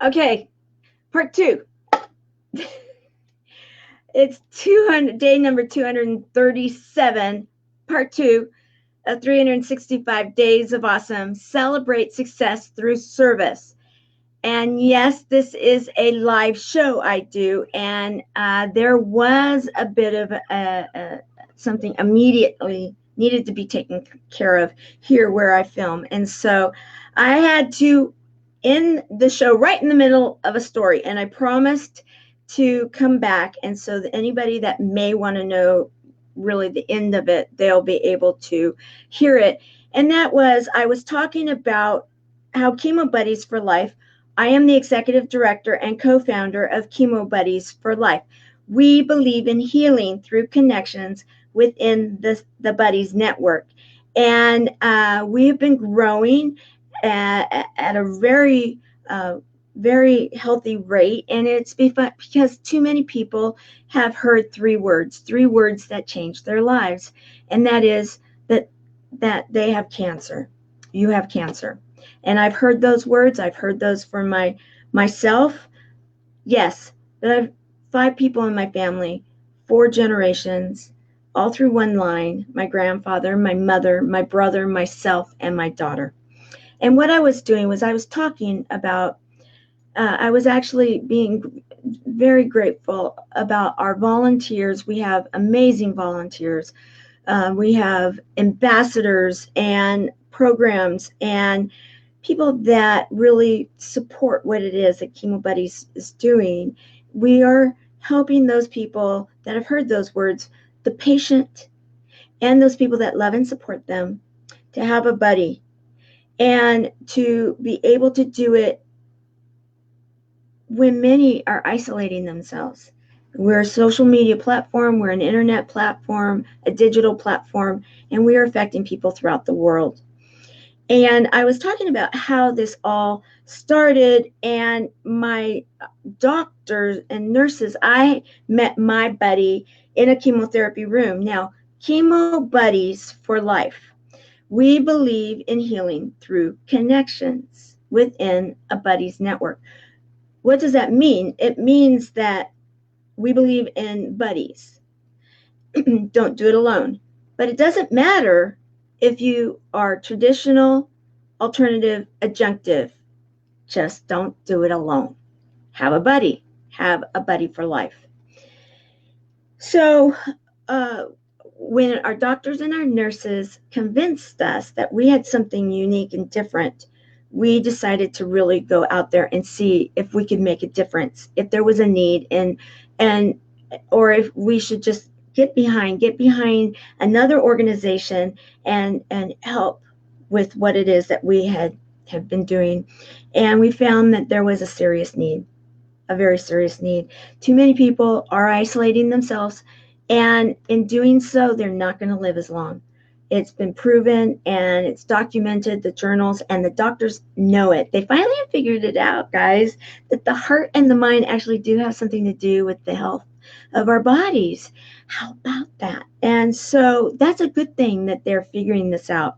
Okay, part two. It's day number 237, part two of 365 Days of Awesome. Celebrate success through service. And yes, this is a live show I do, and there was a bit of something immediately needed to be taken care of here where I film. And so I had to end the show right in the middle of a story, and I promised to come back. And so that anybody that may want to know really the end of it, they'll be able to hear it. And that was, I was talking about how Chemo Buddies for Life. I am the executive director and co-founder of Chemo Buddies for Life. We believe in healing through connections within the Buddies Network. And we have been growing at a very healthy rate. And it's because too many people have heard three words that change their lives. And that is that they have cancer. You have cancer. And I've heard those words. I've heard those for myself. Yes, but I have 5 people in my family, 4 generations, all through one line: my grandfather, my mother, my brother, myself, and my daughter. And what I was doing was I was talking about, I was actually being very grateful about our volunteers. We have amazing volunteers. We have ambassadors and programs and people that really support what it is that Chemo Buddies is doing. We are helping those people that have heard those words, the patient and those people that love and support them, to have a buddy and to be able to do it when many are isolating themselves. We're a social media platform, we're an internet platform, a digital platform, and we are affecting people throughout the world. And I was talking about how this all started, and my doctors and nurses, I met my buddy in a chemotherapy room. Now, Chemo Buddies for Life. We believe in healing through connections within a buddies network. What does that mean? It means that we believe in buddies. Don't do it alone. But it doesn't matter if you are traditional, alternative, adjunctive. Just don't do it alone. Have a buddy. Have a buddy for life. So when our doctors and our nurses convinced us that we had something unique and different, we decided to really go out there and see if we could make a difference, if there was a need, and or if we should just get behind another organization and help with what it is that we have been doing. And we found that there was a serious need, a very serious need. Too many people are isolating themselves, and in doing so, they're not going to live as long. It's been proven and it's documented, the journals, and the doctors know it. They finally have figured it out, guys, that the heart and the mind actually do have something to do with the health of our bodies. How about that? And so that's a good thing that they're figuring this out.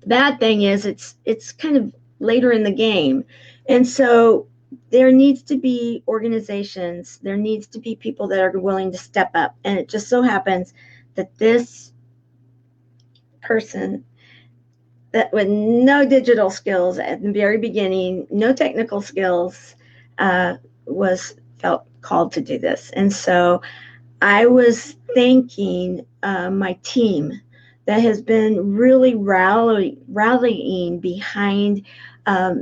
The bad thing is it's kind of later in the game. And so there needs to be organizations, there needs to be people that are willing to step up. And it just so happens that this person that with no digital skills at the very beginning, no technical skills, was felt called to do this. And so I was thanking my team that has been really rallying behind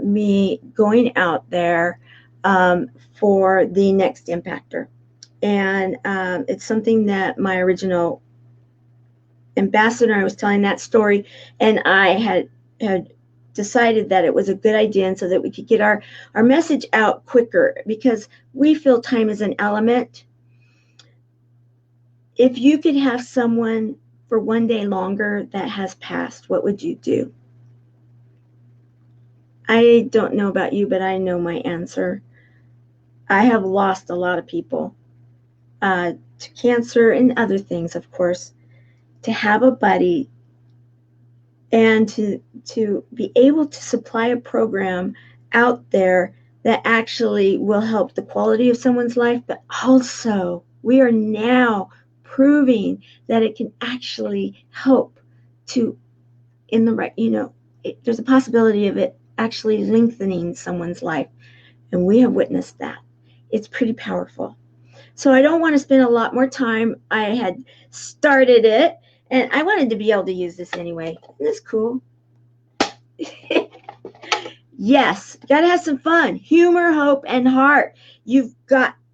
me going out there for the next impactor. And it's something that my original ambassador, I was telling that story, and I had decided that it was a good idea, and so that we could get our message out quicker, because we feel time is an element. If you could have someone for one day longer that has passed, what would you do? I don't know about you, but I know my answer. I have lost a lot of people to cancer and other things, of course. To have a buddy and to be able to supply a program out there that actually will help the quality of someone's life, but also we are now proving that it can actually help to, in the right, there's a possibility of it actually lengthening someone's life. And we have witnessed that. It's pretty powerful. So I don't want to spend a lot more time. I had started it and I wanted to be able to use this anyway. Isn't this cool? Yes, gotta have some fun. Humor, hope, and heart.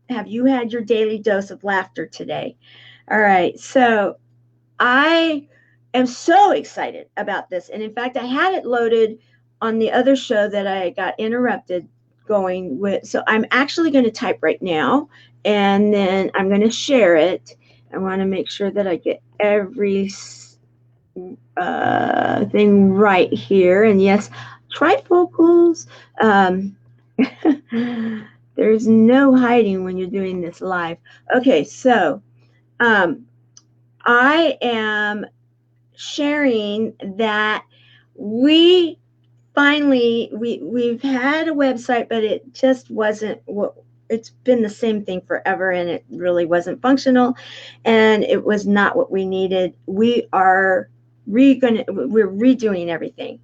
Have you had your daily dose of laughter today? All right, so I am so excited about this. And in fact, I had it loaded on the other show that I got interrupted going with. So I'm actually going to type right now and then I'm going to share it. I want to make sure that I get every thing right here. And yes, trifocals. There's no hiding when you're doing this live. Okay, so I am sharing that we've had a website, but it just wasn't what it's been the same thing forever, and it really wasn't functional, and it was not what we needed. We're redoing everything.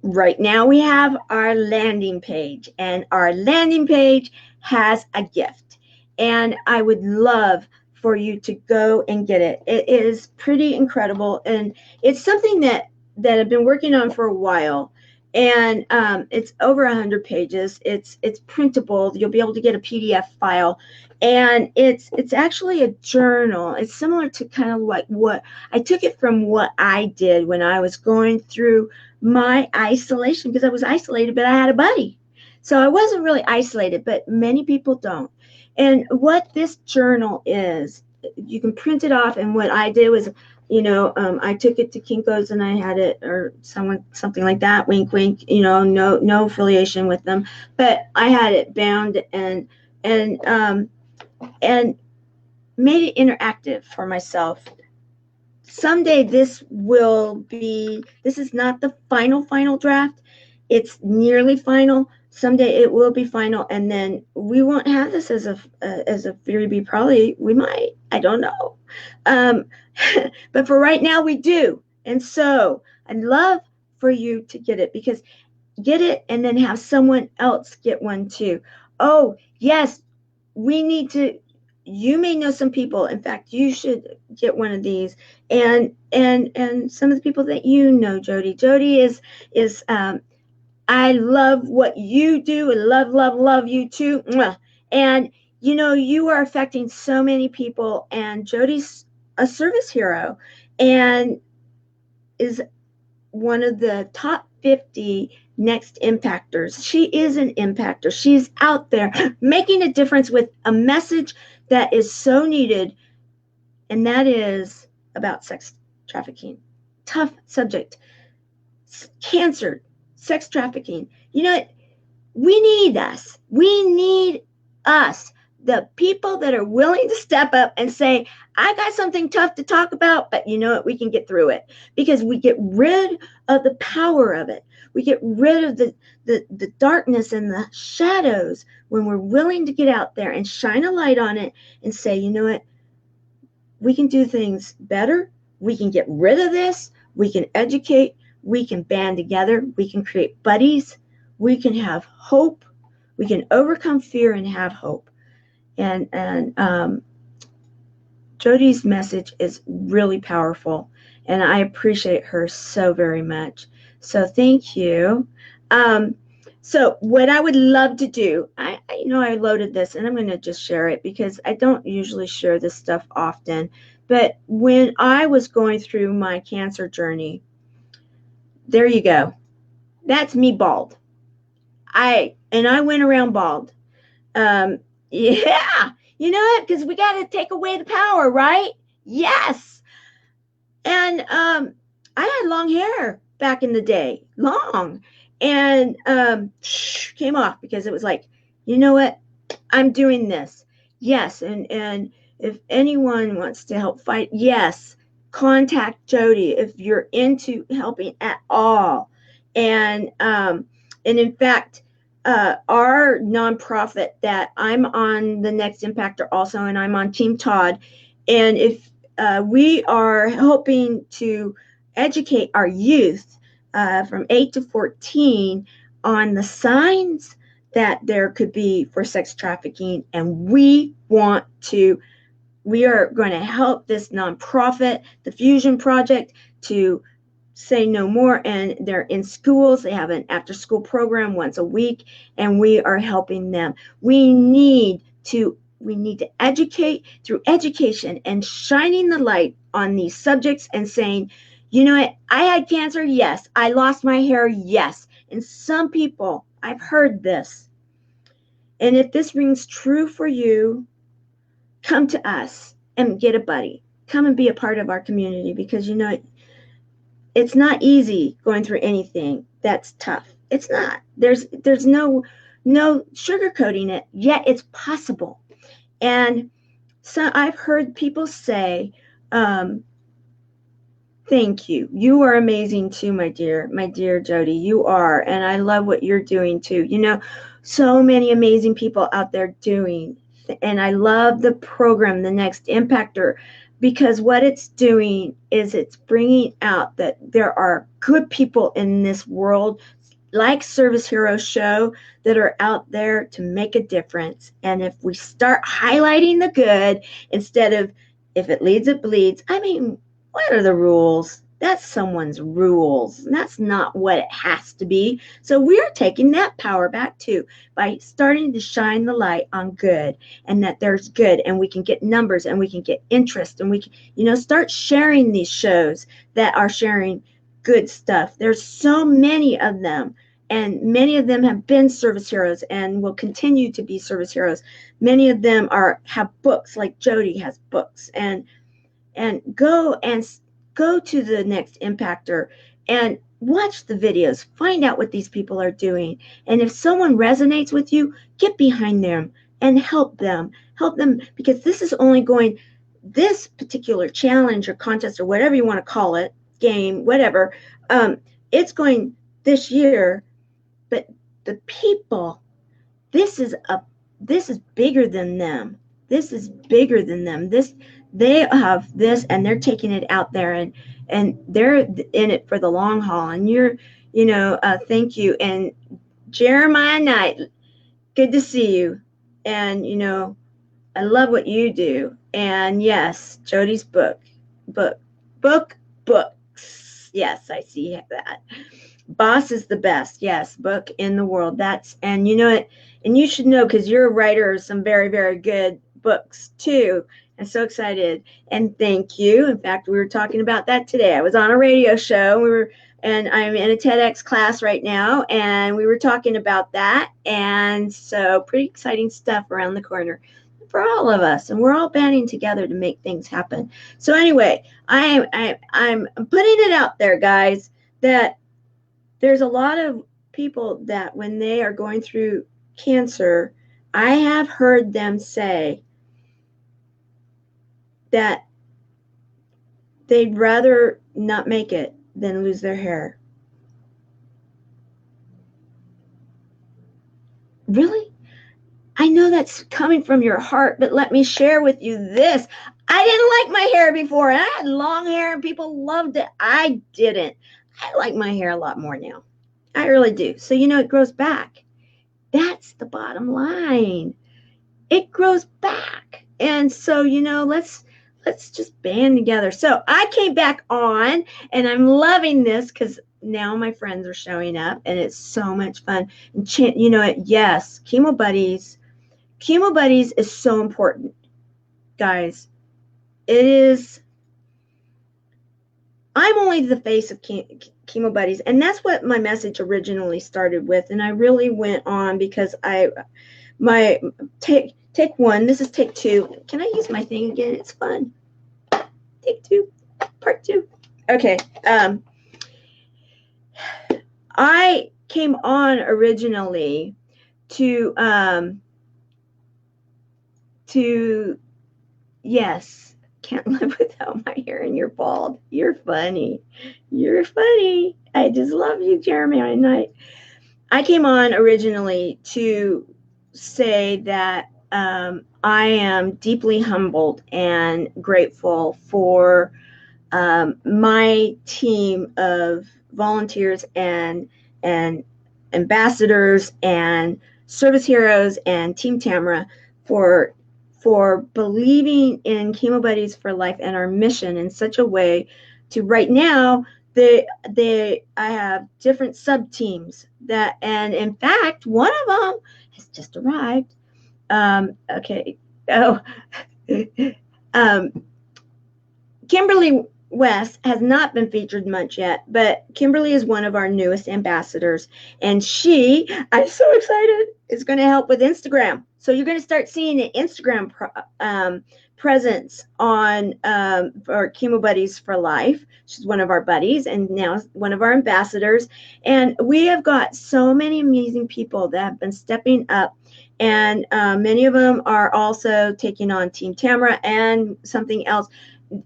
Right now we have our landing page, and our landing page has a gift, and I would love for you to go and get it. It is pretty incredible, and it's something that I've been working on for a while, and it's over 100 pages. It's printable. You'll be able to get a PDF file, and it's actually a journal. It's similar to kind of like what I took it from what I did when I was going through my isolation, because I was isolated, but I had a buddy. So I wasn't really isolated, but many people don't. And what this journal is, you can print it off. And what I did was, I took it to Kinko's and I had it, or something like that, wink, wink, no affiliation with them, but I had it bound and made it interactive for myself. Someday this is not the final draft. It's nearly final. Someday it will be final, and then we won't have this as a freebie. Probably we might. I don't know. But for right now we do. And so I'd love for you to get it, because get it and then have someone else get one too. Oh, yes, we need to. You may know some people. In fact, you should get one of these. And some of the people that you know, Jody. Jody is I love what you do, and love you too. And you are affecting so many people, and Jody's a service hero and is one of the top 50 next impactors. She is an impactor. She's out there making a difference with a message that is so needed, and that is about sex trafficking. Tough subject. Cancer, sex trafficking. We need us. We need us. The people that are willing to step up and say, I got something tough to talk about, but you know what? We can get through it, because we get rid of the power of it. We get rid of the darkness and the shadows when we're willing to get out there and shine a light on it and say, you know what? We can do things better. We can get rid of this. We can educate. We can band together. We can create buddies. We can have hope. We can overcome fear and have hope. And Jody's message is really powerful, and I appreciate her so very much. So thank you. So what I would love to do, I loaded this, and I'm going to just share it, because I don't usually share this stuff often. But when I was going through my cancer journey, there you go. That's me bald. I went around bald. Yeah, you know what? Because we got to take away the power, right? Yes. And I had long hair back in the day, long, and came off, because it was like, you know what? I'm doing this. Yes, and if anyone wants to help fight, yes, contact Jody if you're into helping at all. And in fact, our nonprofit that I'm on, the Next Impactor also, and I'm on Team Todd. And if we are hoping to educate our youth from 8 to 14 on the signs that there could be for sex trafficking, and we are going to help this nonprofit, the Fusion Project, to say no more. And they're in schools. They have an after school program once a week, and we are helping them. We need to educate through education and shining the light on these subjects and saying, you know what, I had cancer, yes. I lost my hair, yes. And some people, I've heard this. And if this rings true for you, come to us and get a buddy. Come and be a part of our community, because you know it's not easy going through anything that's tough. It's not. There's no sugarcoating it, yet it's possible. And so I've heard people say, thank you. You are amazing too, my dear Jody. You are. And I love what you're doing too. You know, so many amazing people out there doing. And I love the program, the Next Impactor, because what it's doing is it's bringing out that there are good people in this world, like Service Heroes Show, that are out there to make a difference. And if we start highlighting the good instead of if it leads, it bleeds, I mean, what are the rules? That's someone's rules. That's not what it has to be. So we're taking that power back too by starting to shine the light on good, and that there's good, and we can get numbers, and we can get interest, and we can, you know, start sharing these shows that are sharing good stuff. There's so many of them, and many of them have been service heroes and will continue to be service heroes. Many of them have books, like Jody has books, and go to the Next Impactor and watch the videos. Find out what these people are doing. And if someone resonates with you, get behind them and help them. Help them, because this is only going, this particular challenge or contest or whatever you want to call it, game, whatever, it's going this year. But the people, this is bigger than them. This is bigger than them. They have this, and they're taking it out there, and they're in it for the long haul. And thank you. And Jeremiah Knight, good to see you. And I love what you do. And yes, Jody's books. Yes, I see that. Boss is the best. Yes, book in the world. And you know it. And you should know, because you're a writer of some very, very good books too. I'm so excited. And thank you. In fact, we were talking about that today. I was on a radio show. And I'm in a TEDx class right now, and we were talking about that. And so pretty exciting stuff around the corner for all of us. And we're all banding together to make things happen. So anyway, I'm putting it out there, guys, that there's a lot of people that when they are going through cancer, I have heard them say that they'd rather not make it than lose their hair. Really? I know that's coming from your heart, but let me share with you this. I didn't like my hair before, and I had long hair, and people loved it. I didn't. I like my hair a lot more now. I really do. So, it grows back. That's the bottom line. It grows back. And so, let's just band together. So I came back on, and I'm loving this because now my friends are showing up, and it's so much fun. And yes, Chemo Buddies is so important, guys. It is. I'm only the face of Chemo Buddies, and that's what my message originally started with. And I really went on because take one. This is take two. Can I use my thing again? It's fun. Take two, part two. Okay. I came on originally to yes, can't live without my hair, and you're bald. You're funny. I just love you, Jeremiah Knight. I came on originally to say that I am deeply humbled and grateful for my team of volunteers and ambassadors and service heroes and Team Tamara for believing in Chemo Buddies for Life and our mission in such a way to right now I have different sub teams that, and in fact one of them has just arrived. Okay. Oh. Kimberly West has not been featured much yet, but Kimberly is one of our newest ambassadors, and she, I'm so excited, is going to help with Instagram. So you're going to start seeing an Instagram presence on for Chemo Buddies for Life. She's one of our buddies and now one of our ambassadors. And we have got so many amazing people that have been stepping up. And many of them are also taking on Team Tamara and something else.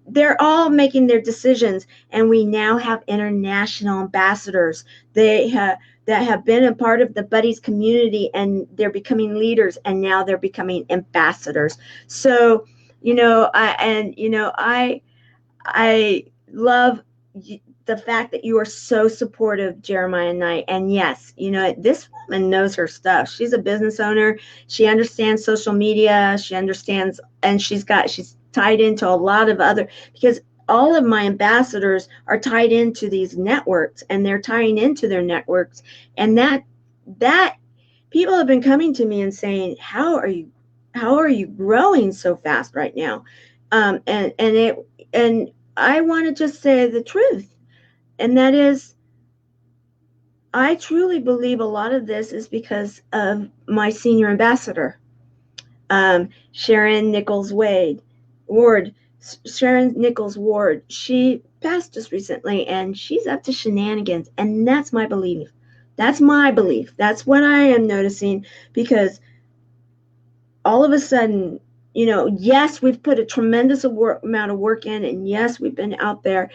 They're all making their decisions, and we now have international ambassadors. They have that have been a part of the Buddies community, and they're becoming leaders, and now they're becoming ambassadors. So, I love the fact that you are so supportive, Jeremiah Knight. And yes, this woman knows her stuff. She's a business owner. She understands social media. She understands, and she's tied into a lot of other, because all of my ambassadors are tied into these networks, and they're tying into their networks. And that people have been coming to me and saying, how are you growing so fast right now? And I want to just say the truth. And that is, I truly believe a lot of this is because of my senior ambassador, Sharon Nichols Ward. Sharon Nichols Ward. She passed just recently, and she's up to shenanigans. And that's my belief. That's my belief. That's what I am noticing, because all of a sudden, yes, we've put a tremendous amount of work in, and yes, we've been out there.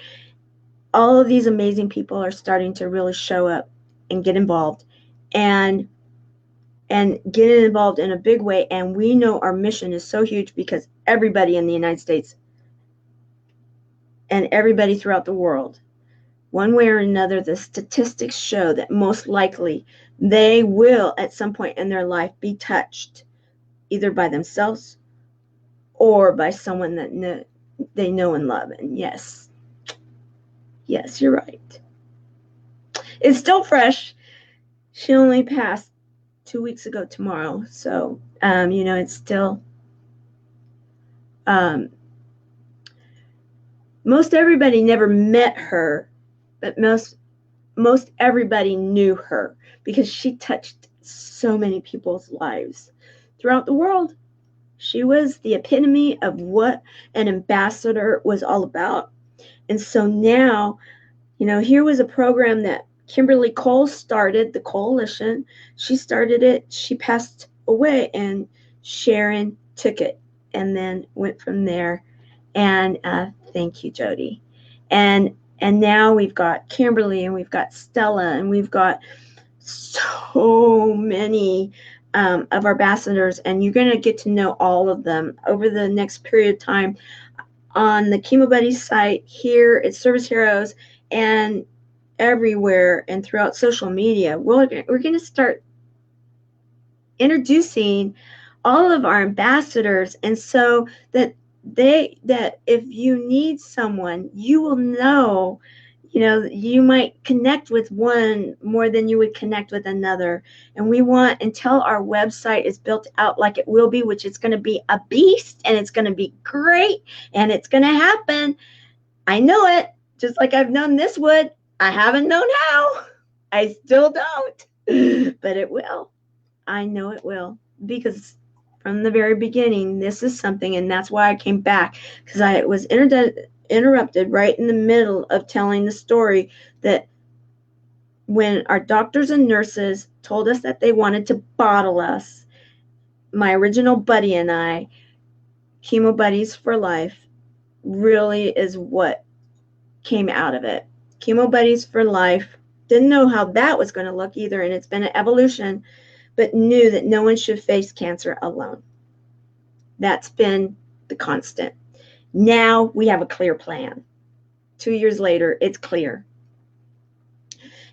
All of these amazing people are starting to really show up and get involved and get involved in a big way. And we know our mission is so huge, because everybody in the United States and everybody throughout the world, one way or another, the statistics show that most likely they will at some point in their life be touched either by themselves or by someone that they know and love. And yes, you're right. It's still fresh. She only passed 2 weeks ago tomorrow. So, it's still, most everybody never met her, but most everybody knew her, because she touched so many people's lives throughout the world. She was the epitome of what an ambassador was all about. And so now, here was a program that Kimberly Cole started, the coalition. She started it. She passed away, and Sharon took it and then went from there. And thank you, Jody. And now we've got Kimberly, and we've got Stella, and we've got so many of our ambassadors, and you're going to get to know all of them over the next period of time on the Chemo Buddies site, here at Service Heroes, and everywhere and throughout social media. We're going to start introducing all of our ambassadors, and so that if you need someone, you will know, you might connect with one more than you would connect with another. And we want, until our website is built out like it will be, which it's going to be a beast, and it's going to be great, and it's going to happen. I know it, just like I've known this would. I haven't known how. I still don't, but it will. I know it will, because from the very beginning, this is something, and that's why I came back, because I was interrupted right in the middle of telling the story that when our doctors and nurses told us that they wanted to bottle us, my original buddy and I, Chemo Buddies for Life, really is what came out of it. Chemo Buddies for Life Didn't know how that was going to look either, and it's been an evolution, but knew that no one should face cancer alone. That's been the constant. Now we have a clear plan. 2 years later, it's clear.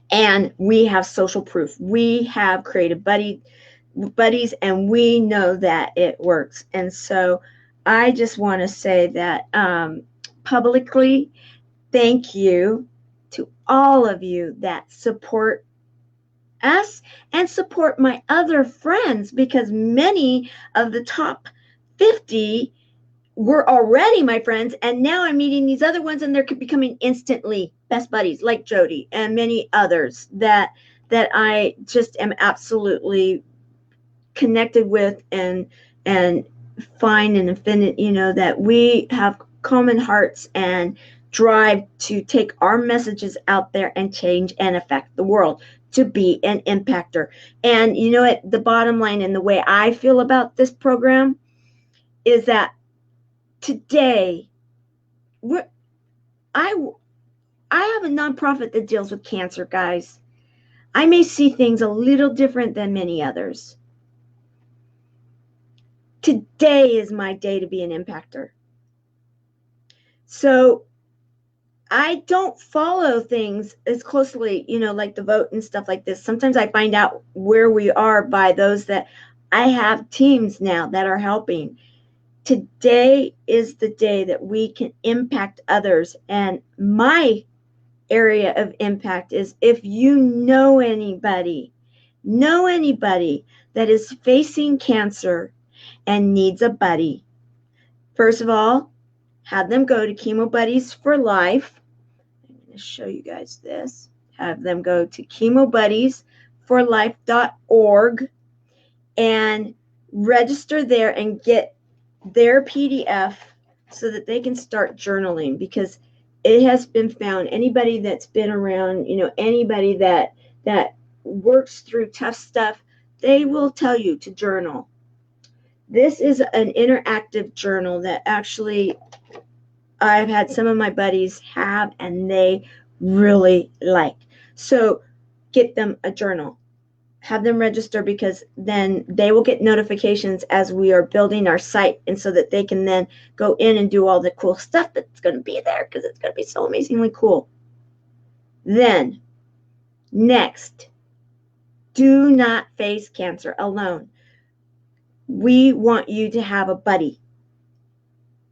And we have social proof. We have created buddies, and we know that it works. And so I just want to say that publicly, thank you to all of you that support us and support my other friends, because many of the top 50 were already my friends, and now I'm meeting these other ones, and they're becoming instantly best buddies, like Jody and many others that I just am absolutely connected with and find an infinite, that we have common hearts and drive to take our messages out there and change and affect the world, to be an impactor. And the bottom line, and the way I feel about this program, is that today I have a nonprofit that deals with cancer, guys. I may see things a little different than many others. Today is my day to be an impactor. So I don't follow things as closely, like the vote and stuff like this. Sometimes I find out where we are by those that I have teams now that are helping. Today is the day that we can impact others. And my area of impact is, if you know anybody that is facing cancer and needs a buddy, first of all, have them go to Chemo Buddies for Life. I'm going to show you guys this. Have them go to chemobuddiesforlife.org and register there and get their PDF so that they can start journaling, because it has been found, anybody that's been around, anybody that works through tough stuff, they will tell you to journal. This is an interactive journal that actually I've had some of my buddies have, and they really like. So get them a journal. Have them register, because then they will get notifications as we are building our site, and so that they can then go in and do all the cool stuff that's going to be there, because it's going to be so amazingly cool. Then, next, do not face cancer alone. We want you to have a buddy.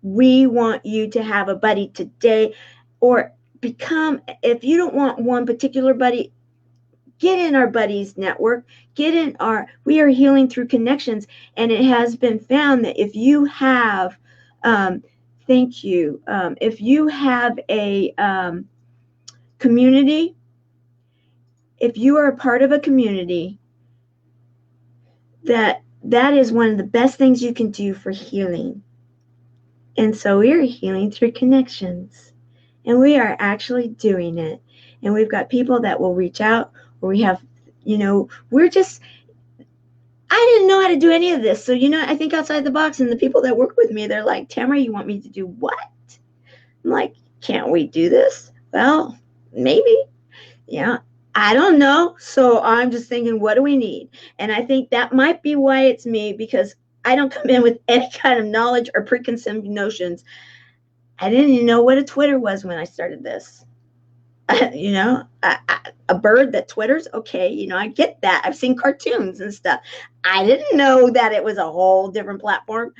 We want you to have a buddy today, or if you don't want one particular buddy, get in our buddies network, we are healing through connections. And it has been found that if you have, if you have a community, if you are a part of a community, that is one of the best things you can do for healing. And so we are healing through connections, and we are actually doing it. And we've got people that will reach out, or we have, I didn't know how to do any of this. So, I think outside the box, and the people that work with me, they're like, Tamara, you want me to do what? I'm like, can't we do this? Well, maybe. Yeah, I don't know. So I'm just thinking, what do we need? And I think that might be why it's me, because I don't come in with any kind of knowledge or preconceived notions. I didn't even know what a Twitter was when I started this. A bird that twitters, okay, I get that. I've seen cartoons and stuff. I didn't know that it was a whole different platform.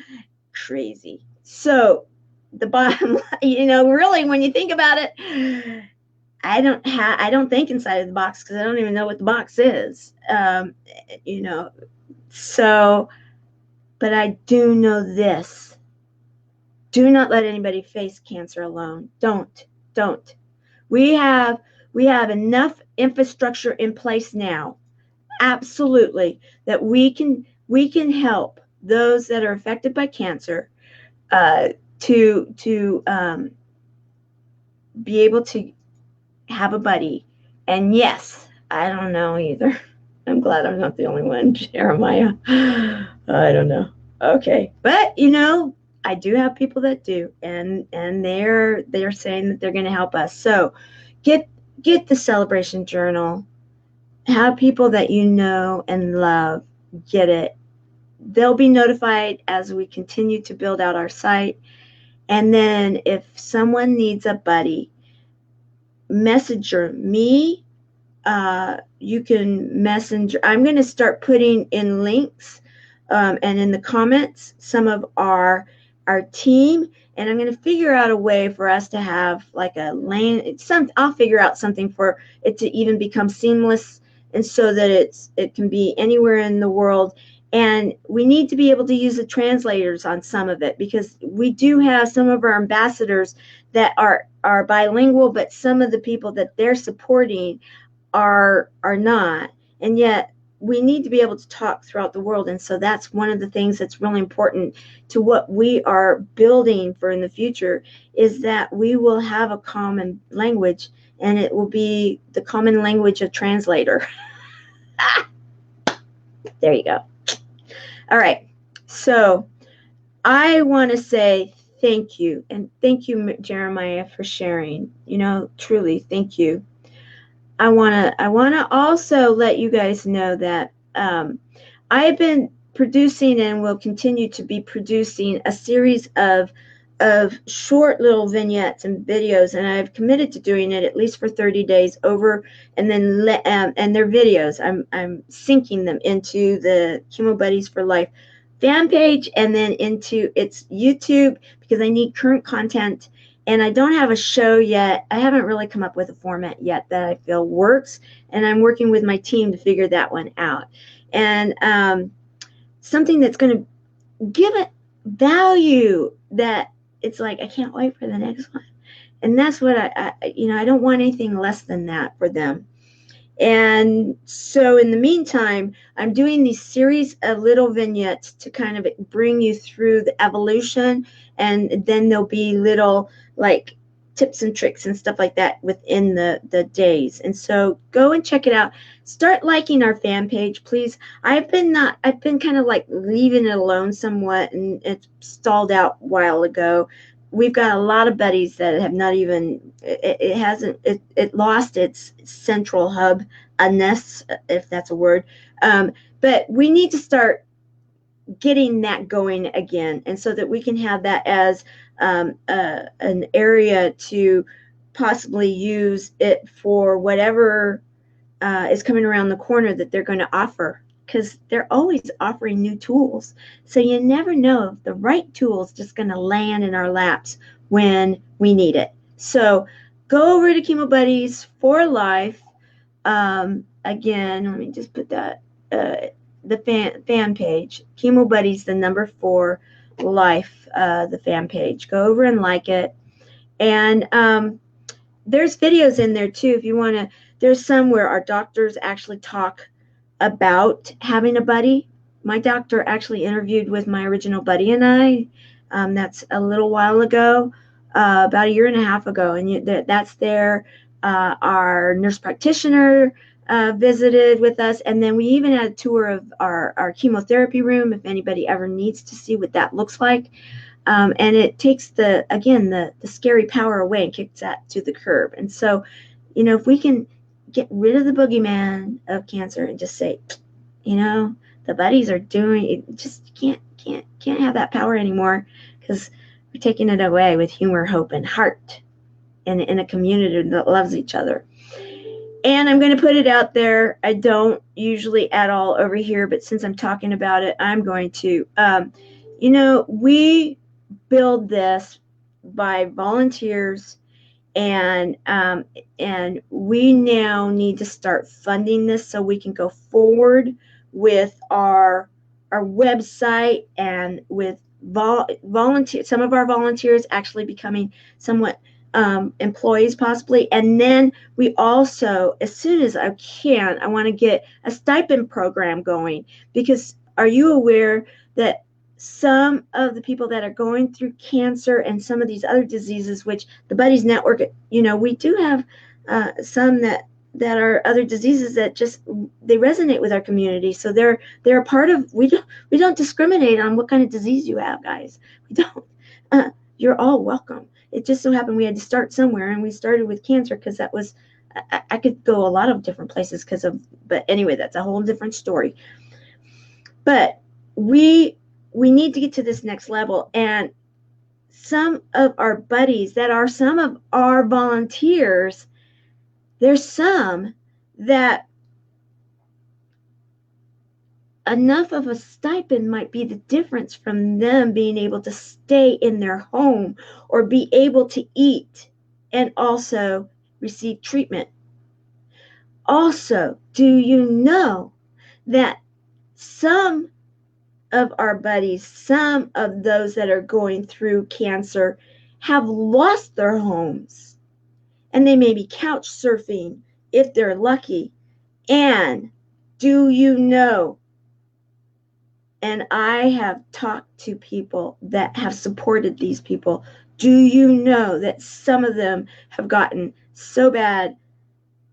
Crazy. So the bottom line, really, when you think about it, I don't think inside of the box, because I don't even know what the box is. So, but I do know this. Do not let anybody face cancer alone. Don't. We have enough infrastructure in place now, absolutely, that we can help those that are affected by cancer to be able to have a buddy. And yes, I don't know either. I'm glad I'm not the only one, Jeremiah. I don't know. Okay, but I do have people that do, and they're saying that they're going to help us. So get get the celebration journal. Have people that you know and love get it. They'll be notified as we continue to build out our site. And then if someone needs a buddy, messenger me. You can messenger. I'm going to start putting in links and in the comments some of our team, and I'm going to figure out a way for us to have like a lane. I'll figure out something for it to even become seamless, and so that it can be anywhere in the world. And we need to be able to use the translators on some of it, because we do have some of our ambassadors that are bilingual, but some of the people that they're supporting are not, and yet we need to be able to talk throughout the world. And so that's one of the things that's really important to what we are building for in the future, is that we will have a common language, and it will be the common language of translator. There you go. All right, so I want to say thank you, and thank you, Jeremiah, for sharing. Truly, thank you. I wanna also let you guys know that I've been producing and will continue to be producing a series of short little vignettes and videos, and I've committed to doing it at least for 30 days over, and then and their videos. I'm syncing them into the Chemo Buddies for Life fan page, and then into its YouTube, because I need current content. And I don't have a show yet. I haven't really come up with a format yet that I feel works, and I'm working with my team to figure that one out. And something that's going to give it value, that it's like, I can't wait for the next one. And that's what I don't want anything less than that for them. And so in the meantime, I'm doing these series of little vignettes to kind of bring you through the evolution, and then there'll be little like tips and tricks and stuff like that within the days. And so go and check it out. Start liking our fan page, please. I've been kind of like leaving it alone somewhat, and it stalled out a while ago. We've got a lot of buddies that have not even, it lost its central hub-ness, if that's a word. But we need to start getting that going again, and so that we can have that as an area to possibly use it for whatever is coming around the corner that they're going to offer, because they're always offering new tools. So you never know if the right tool is just going to land in our laps when we need it. So go over to Chemo Buddies for Life. Again, let me just put that, the fan page, Chemo Buddies, the number 4 Life, the fan page. Go over and like it. And there's videos in there too if you want to. There's some where our doctors actually talk about having a buddy. My doctor actually interviewed with my original buddy and I. That's a little while ago, about a year and a half ago, and that's there. Our nurse practitioner visited with us, and then we even had a tour of our chemotherapy room if anybody ever needs to see what that looks like. And it takes the scary power away and kicks that to the curb. And so, if we can get rid of the boogeyman of cancer and just say, the buddies are doing it, just can't have that power anymore, because we're taking it away with humor, hope, and heart in a community that loves each other. And I'm going to put it out there. I don't usually at all over here, but since I'm talking about it, I'm going to. We build this by volunteers, and we now need to start funding this so we can go forward with our website, and with some of our volunteers actually becoming somewhat employees possibly. And then we also, as soon as I can, I want to get a stipend program going, because are you aware that some of the people that are going through cancer and some of these other diseases, which the Buddies Network, we do have some that are other diseases that just, they resonate with our community. So they're a part of, we don't discriminate on what kind of disease you have, guys. We don't. You're all welcome. It just so happened we had to start somewhere, and we started with cancer because that was I could go a lot of different places but anyway, that's a whole different story. But we need to get to this next level. And some of our buddies that are some of our volunteers, there's some that enough of a stipend might be the difference from them being able to stay in their home or be able to eat and also receive treatment. Also, do you know that some of our buddies, some of those that are going through cancer, have lost their homes, and they may be couch surfing if they're lucky. And do you know, and I have talked to people that have supported these people, do you know that some of them have gotten so bad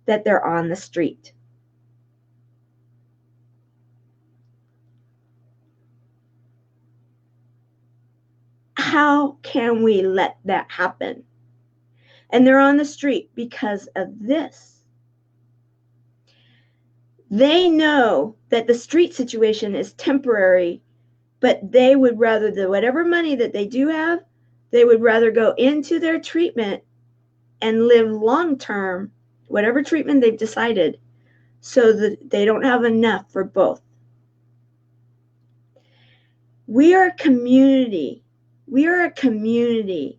that they're on the street? How can we let that happen? And they're on the street because of this. They know that the street situation is temporary, but they would rather, whatever money that they do have, they would rather go into their treatment and live long term, whatever treatment they've decided, so that they don't have enough for both. We are a community. We are a community.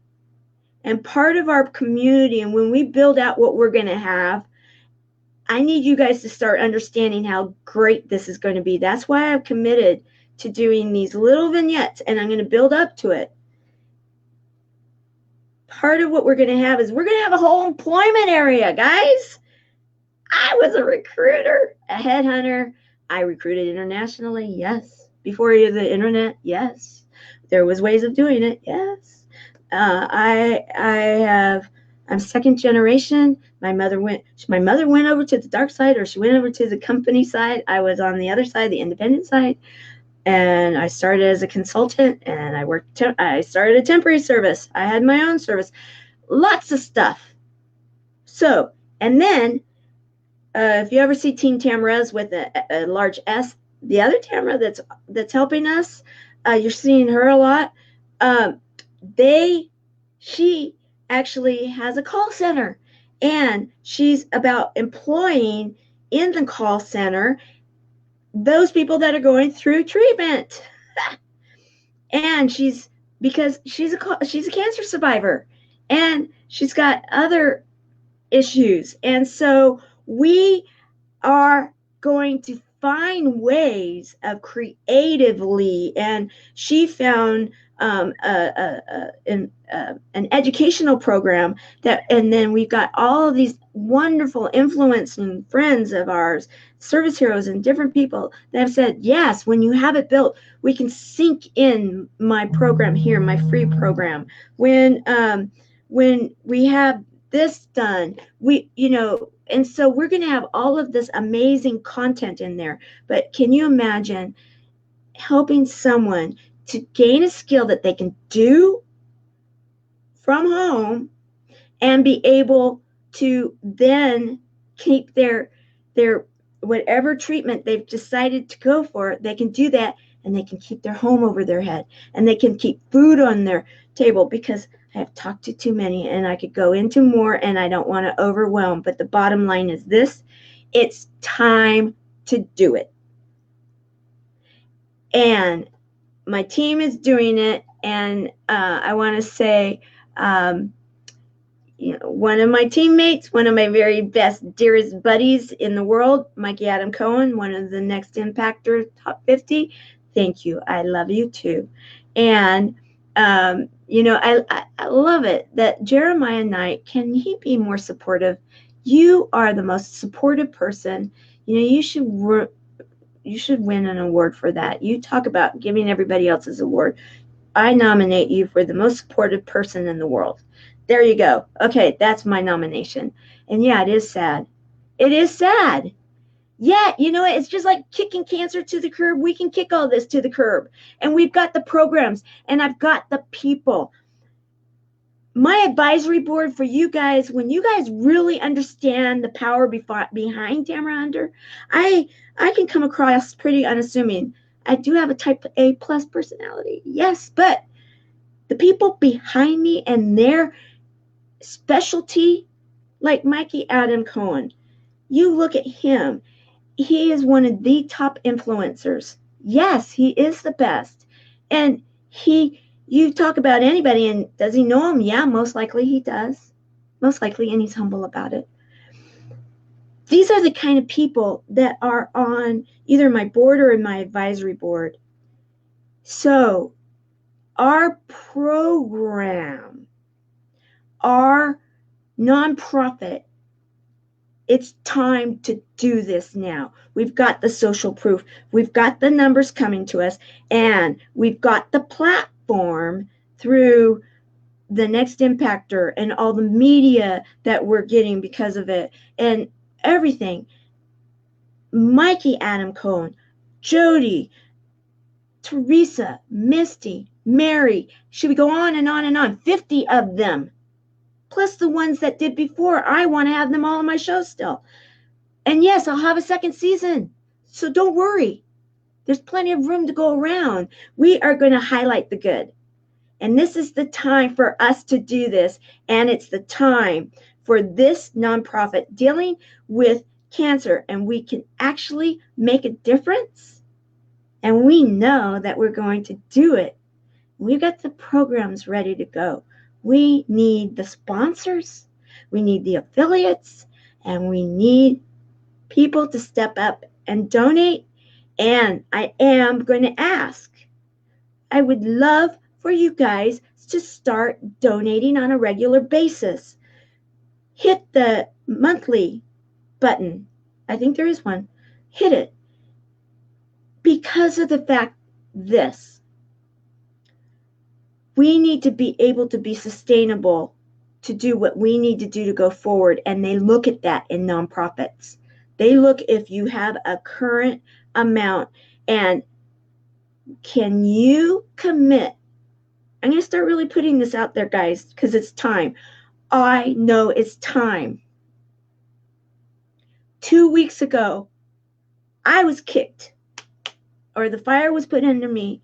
And part of our community, and when we build out what we're going to have, I need you guys to start understanding how great this is going to be. That's why I've committed to doing these little vignettes, and I'm going to build up to it. Part of what we're going to have is we're going to have a whole employment area, guys. I was a recruiter, a headhunter. I recruited internationally, yes. Before the internet, yes. There was ways of doing it, yes. I'm second generation. My mother went over to the dark side, or she went over to the company side. I was on the other side, the independent side. And I started as a consultant, and I started a temporary service. I had my own service, lots of stuff. So, and then if you ever see Team Tamara's with a large S, the other Tamara that's helping us, you're seeing her a lot. She actually has a call center, and she's about employing in the call center those people that are going through treatment. And because she's a cancer survivor, and she's got other issues. And so we are going to find ways of creatively, and she found an educational program and then we've got all of these wonderful influencing friends of ours, service heroes and different people that have said, yes, when you have it built, we can sink in my program here, my free program. When we have this done, and so we're going to have all of this amazing content in there. But can you imagine helping someone to gain a skill that they can do from home and be able to then keep their whatever treatment they've decided to go for, they can do that, and they can keep their home over their head, and they can keep food on their table. Because I have talked to too many, and I could go into more, and I don't want to overwhelm. But the bottom line is this: it's time to do it. And my team is doing it, and I want to say, one of my teammates, one of my very best, dearest buddies in the world, Mikey Cohen, one of the Next Impactor Top 50. Thank you. I love you too. And I love it that Jeremiah Knight, can he be more supportive? You are the most supportive person. You should win an award for that. You talk about giving everybody else's award. I nominate you for the most supportive person in the world. There you go. Okay, that's my nomination. And yeah, it is sad. It is sad. Yeah, it's just like kicking cancer to the curb. We can kick all this to the curb. And we've got the programs, and I've got the people. my advisory board for you guys, when you guys really understand the power behind Tamara Hunter, I can come across pretty unassuming. I do have a type A plus personality, yes, but the people behind me and their specialty, like Mikey Adam Cohen, you look at him, he is one of the top influencers. Yes, he is the best. And you talk about anybody and does he know him? Yeah, most likely he does. Most likely, and he's humble about it. These are the kind of people that are on either my board or in my advisory board. So, our program, our nonprofit, it's time to do this now. We've got the social proof. We've got the numbers coming to us, and we've got the platform through the Next Impactor and all the media that we're getting because of it and everything. Mikey Adam Cohen, Jody, Teresa, Misty, Mary. Should we go on and on and on? 50 of them. Plus the ones that did before. I want to have them all on my show still. And yes, I'll have a second season. So don't worry. There's plenty of room to go around. We are going to highlight the good. And this is the time for us to do this. And it's the time for this nonprofit dealing with cancer. And we can actually make a difference. And we know that we're going to do it. We've got the programs ready to go. We need the sponsors. We need the affiliates. And we need people to step up and donate. And I am going to ask, I would love for you guys to start donating on a regular basis. Hit the monthly button. I think there is one. Hit it. Because of the fact this, we need to be able to be sustainable to do what we need to do to go forward. And they look at that in nonprofits. They look if you have a current amount and can you commit? I'm going to start really putting this out there, guys, because it's time. I know it's time. 2 weeks ago, I was kicked, or the fire was put under me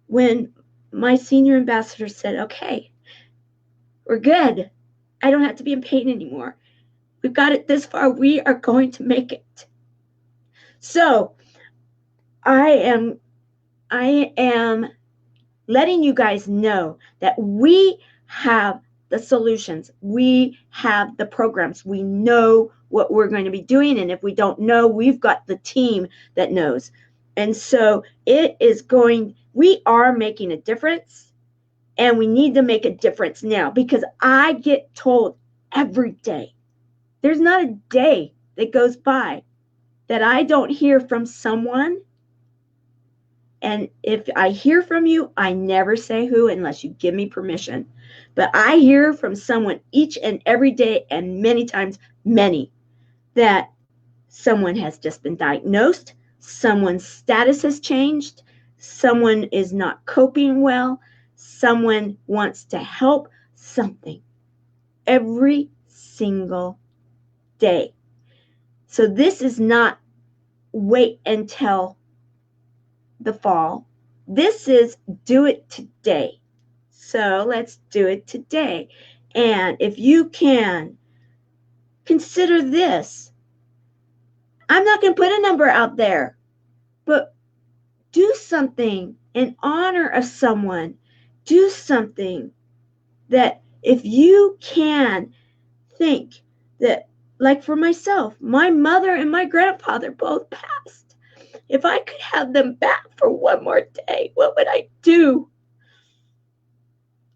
when my senior ambassador said, okay, we're good. I don't have to be in pain anymore. We've got it this far. We are going to make it. So I am letting you guys know that we have the solutions. We have the programs. We know what we're going to be doing. And if we don't know, we've got the team that knows. And so we are making a difference, and we need to make a difference now, because I get told every day, there's not a day that goes by that I don't hear from someone. And if I hear from you, I never say who unless you give me permission. But I hear from someone each and every day, and many times, that someone has just been diagnosed, someone's status has changed, someone is not coping well, someone wants to help, something. Every single day. So this is not wait until the fall. This is do it today. So let's do it today. And if you can consider this, I'm not going to put a number out there, but do something in honor of someone. Do something that if you can think that, like for myself, my mother and my grandfather both passed. If I could have them back for one more day, what would I do?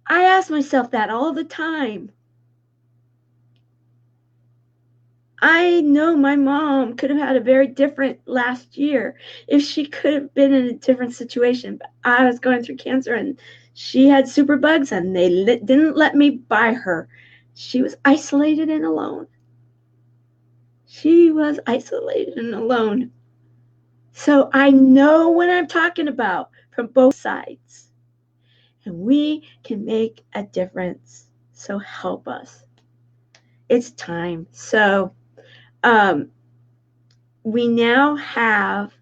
I ask myself that all the time. I know my mom could have had a very different last year if she could have been in a different situation. But I was going through cancer, and she had superbugs, and they didn't let me buy her. She was isolated and alone. She was isolated and alone. So I know what I'm talking about from both sides. and we can make a difference. So help us. It's time. So we now have,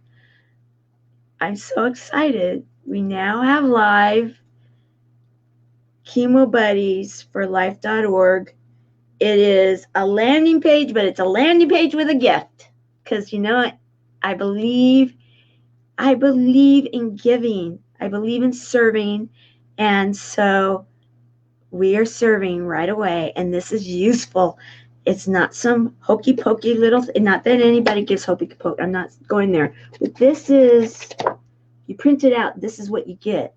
I'm so excited, we now have live Chemo Buddies for Life.org. It is a landing page, but it's a landing page with a gift. Because you know what? I believe in giving. I believe in serving. And so we are serving right away. And this is useful. It's not some hokey pokey little, not that anybody gives hokey pokey. I'm not going there. But this is, you print it out. This is what you get.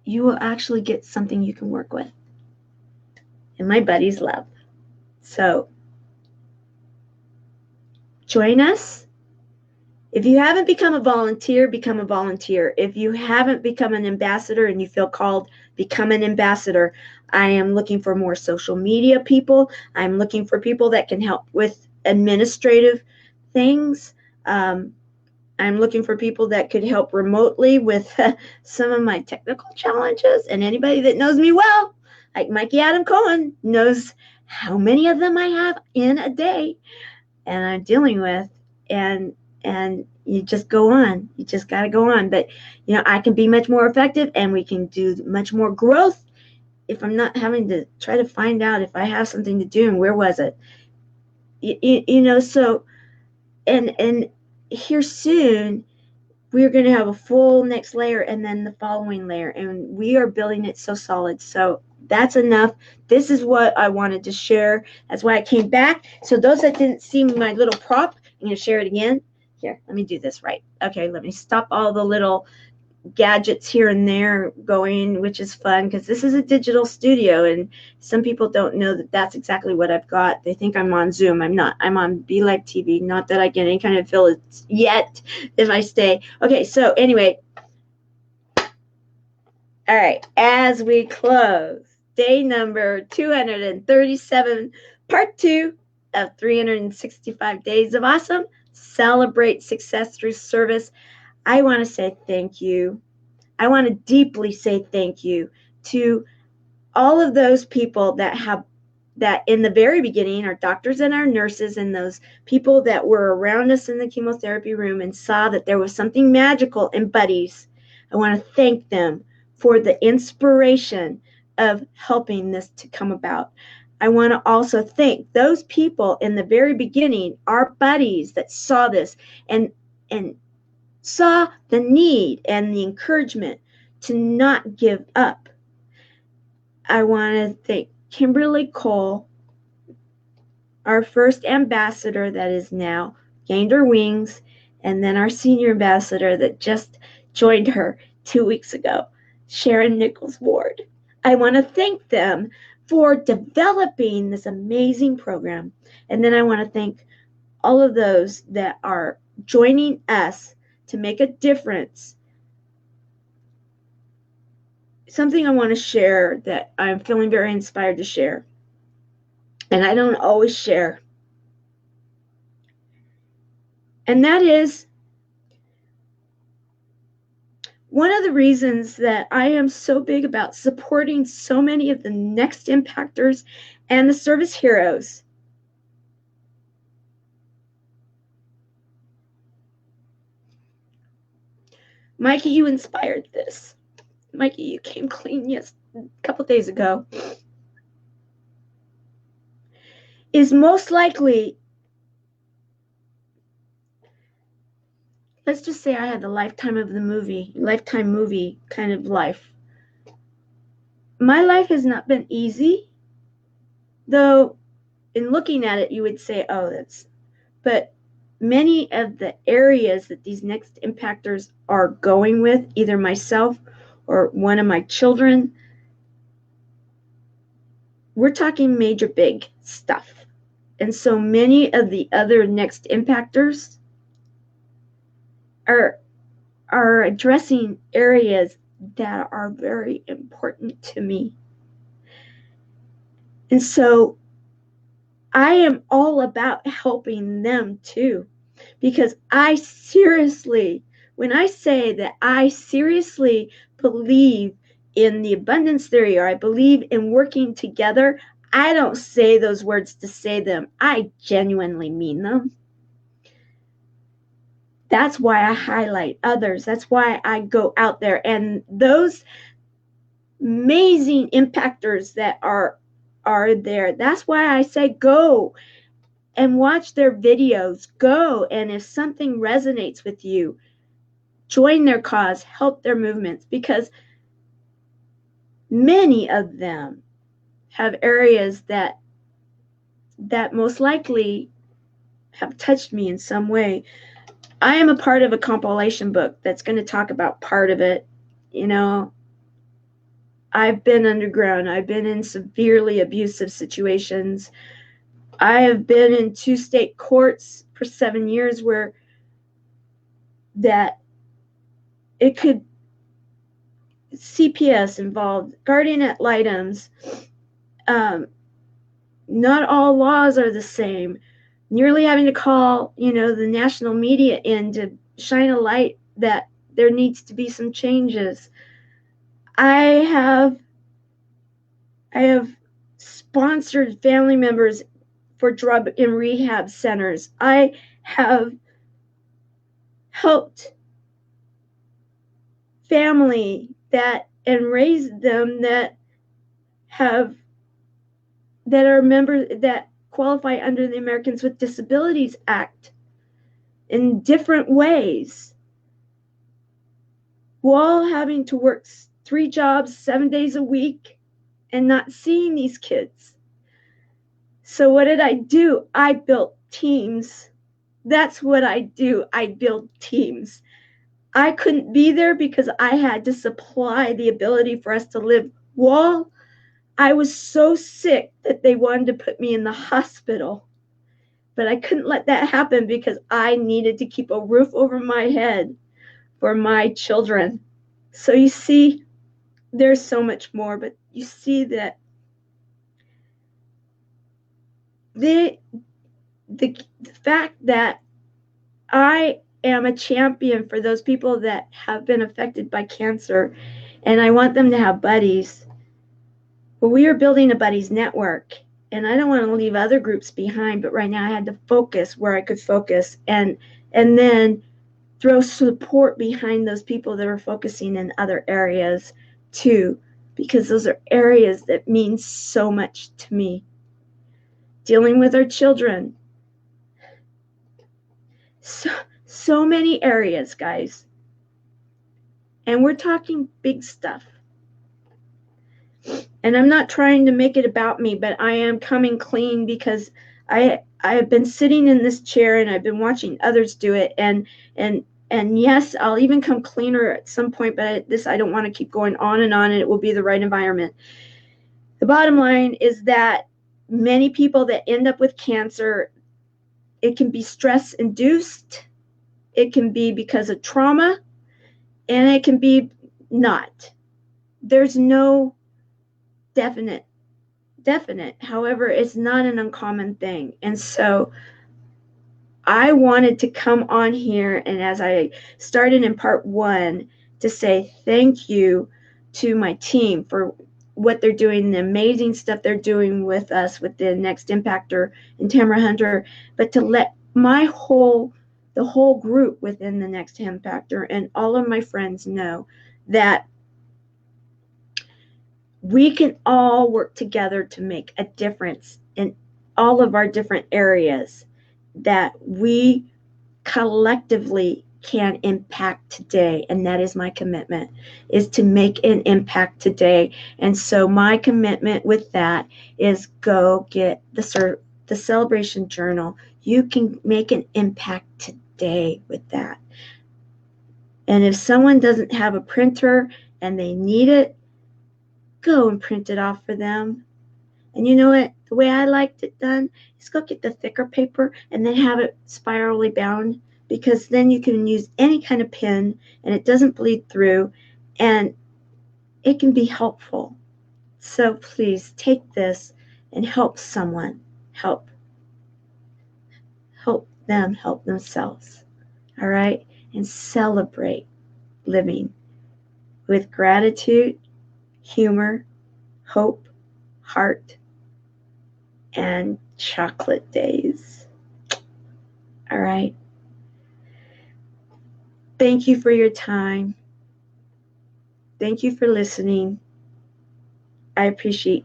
You will actually get something you can work with. And my buddies love. So join us. If you haven't become a volunteer, become a volunteer. If you haven't become an ambassador and you feel called, become an ambassador. I am looking for more social media people. I'm looking for people that can help with administrative things. I'm looking for people that could help remotely with some of my technical challenges. And anybody that knows me well, like Mikey Adam Cohen, knows how many of them I have in a day and I'm dealing with. And you just go on. You just got to go on. But, you know, I can be much more effective and we can do much more growth if I'm not having to try to find out if I have something to do and where was it. You know, so, and here soon, we're going to have a full next layer and then the following layer. And we are building it so solid. So that's enough. This is what I wanted to share. That's why I came back. So those that didn't see my little prop, I'm going to share it again. Here, let me do this right. Okay, let me stop all the little gadgets here and there going, which is fun because this is a digital studio and some people don't know that that's exactly what I've got. They think I'm on Zoom. I'm not. I'm on Be Like TV. Not that I get any kind of affiliates yet if I stay. Okay, so anyway. All right, as we close, day number 237, part 2 of 365 Days of Awesome. Celebrate success through service. I want to say thank you. I want to deeply say thank you to all of those people that in the very beginning, our doctors and our nurses and those people that were around us in the chemotherapy room and saw that there was something magical in buddies. I want to thank them for the inspiration of helping this to come about. I want to also thank those people in the very beginning, our buddies that saw this and saw the need and the encouragement to not give up. I want to thank Kimberly Cole, our first ambassador that is now gained her wings, and then our senior ambassador that just joined her 2 weeks ago, Sharon Nichols Ward. I want to thank them for developing this amazing program. And then I want to thank all of those that are joining us to make a difference. Something I want to share that I'm feeling very inspired to share. And I don't always share. And that is one of the reasons that I am so big about supporting so many of the next impactors and the service heroes. Mikey, you inspired this. Mikey, you came clean a couple days ago. Is most likely, let's just say I had the lifetime movie kind of life. My life has not been easy, though in looking at it, you would say, oh, but many of the areas that these next impactors are going with, either myself or one of my children, we're talking major big stuff. And so many of the other next impactors are addressing areas that are very important to me. And so I am all about helping them too, because I seriously when I say that I seriously believe in the abundance theory, or I believe in working together, I don't say those words to say them. I genuinely mean them. That's why I highlight others. That's why I go out there. And those amazing impactors that are there, that's why I say go and watch their videos. Go, and if something resonates with you, join their cause, help their movements, because many of them have areas that most likely have touched me in some way. I am a part of a compilation book that's going to talk about part of it. You know, I've been underground. I've been in severely abusive situations. I have been in 2 state courts for 7 years where that it could CPS involved, guardian ad litems. Not all laws are the same. Nearly having to call, the national media in to shine a light that there needs to be some changes. I have sponsored family members for drug and rehab centers. I have helped family and raised them that are members that qualify under the Americans with Disabilities Act in different ways, while having to work 3 jobs 7 days a week and not seeing these kids. So what did I do? I built teams. That's what I do. I build teams. I couldn't be there because I had to supply the ability for us to live while I was so sick that they wanted to put me in the hospital. But I couldn't let that happen because I needed to keep a roof over my head for my children. So you see, there's so much more, but you see that the fact that I am a champion for those people that have been affected by cancer, and I want them to have buddies. Well, we are building a buddies network, and I don't want to leave other groups behind, but right now I had to focus where I could focus, and then throw support behind those people that are focusing in other areas too, because those are areas that mean so much to me. Dealing with our children. So many areas, guys. And we're talking big stuff. And I'm not trying to make it about me, but I am coming clean because I have been sitting in this chair and I've been watching others do it. And yes, I'll even come cleaner at some point, but I don't want to keep going on, and it will be the right environment. The bottom line is that many people that end up with cancer, it can be stress induced, it can be because of trauma, and it can be not. There's no definite. However, it's not an uncommon thing. And so I wanted to come on here, and as I started in part 1, to say thank you to my team for what they're doing, the amazing stuff they're doing with us with the Next Impactor and Tamara Hunter, but to let the whole group within the Next Impactor and all of my friends know that we can all work together to make a difference in all of our different areas, that we collectively can impact today. And that is my commitment, is to make an impact today. And so my commitment with that is go get the Celebration Journal. You can make an impact today with that. And if someone doesn't have a printer and they need it, go and print it off for them. And you know what? The way I liked it done is go get the thicker paper and then have it spirally bound, because then you can use any kind of pen and it doesn't bleed through and it can be helpful. So please take this and help someone. Help them help themselves. All right? and celebrate living with gratitude, humor, hope, heart, and chocolate days. All right. Thank you for your time. Thank you for listening. I appreciate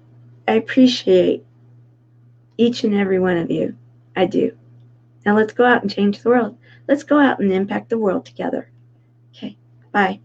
each and every one of you. I do. Now let's go out and change the world. Let's go out and impact the world together. Okay. Bye.